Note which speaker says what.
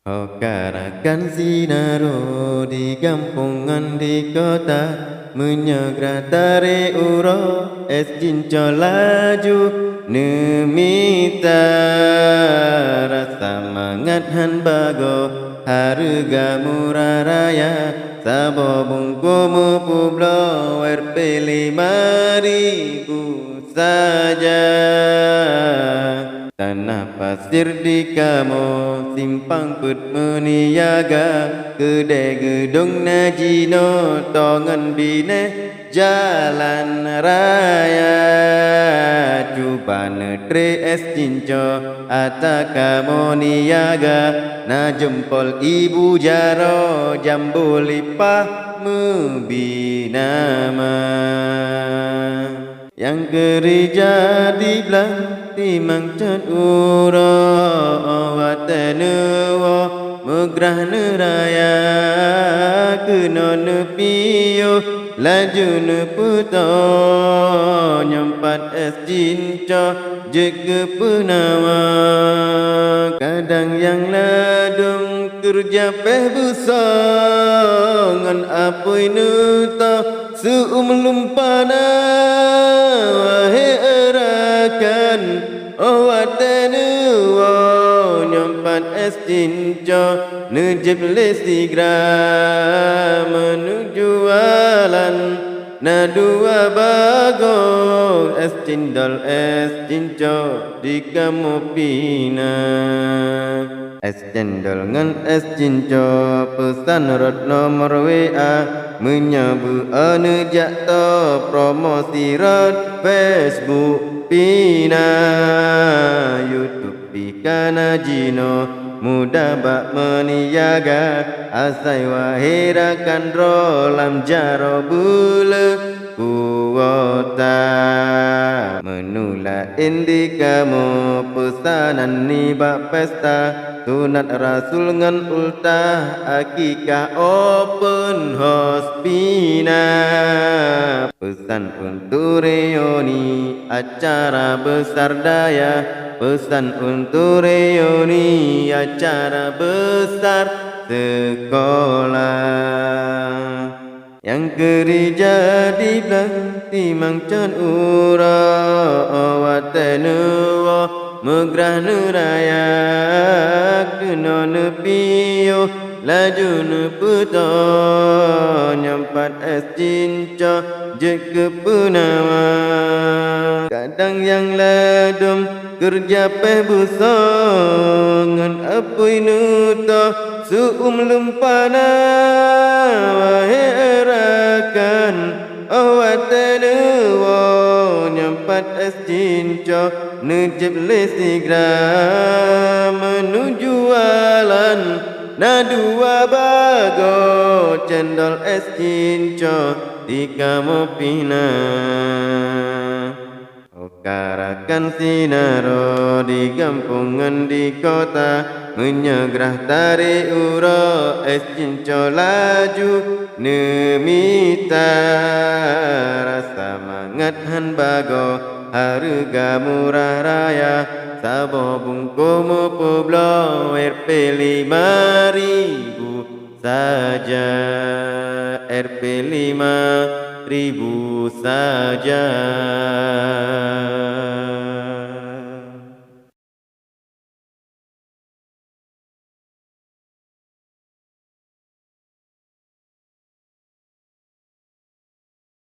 Speaker 1: Karakan sinaro di kampungan di kota, menyegra tari uro es jinco laju nemita rasa mangat han bago harga murah raya sabo bungkumu publo Rp5.000 saja. Tanah pasir di kamu simpang put meniaga kedai gedung najino tongan bine jalan raya cuba netre es cinco ata kamu niaga na jempol ibu jaro jambu lipah membinama yang gereja di belah timang cat uro watenuwo megrah neraya kena nepiyo laju neputo nyempat es cinco jeke penawa kadang yang ladung kerja peh busongan apoi nuto suumlumpana wahai erakan watenuwo nyempat es cinco nejib lesigra menuju alan na dua bago es cindol es cinco di kamu pina es cendol ngan es cinco pesan rot nomor WA menyabu anu jakto promosi rot Facebook pina YouTube pikana jino muda bak meniaga asai wahirakan rolam jaro bule kuota menula indi kamu pesanan ni bak pesta sunat rasul ngan ultah akikah open house pina pesan untuk reuni acara besar daya pesan untuk reuni acara besar sekolah yang gereja di belah timang can ura watenuwo megrah neraya kena nepiyo laju neputo nyempat es cinco jeke penawa kadang yang ladum kerja peh busongan apoi nuto suumlumpana wahai erakan watenuwo nyempat es cinco nejib lesigra menuju alan na dua bago cendol es cinco di kamu pina karakan sinaro di kampungan di kota menyegrah tari uro es cinco laju nemita rasa mangat han bago harga murah raya sabo bungkumu publo Rp5.000 saja Rp5.000 saja.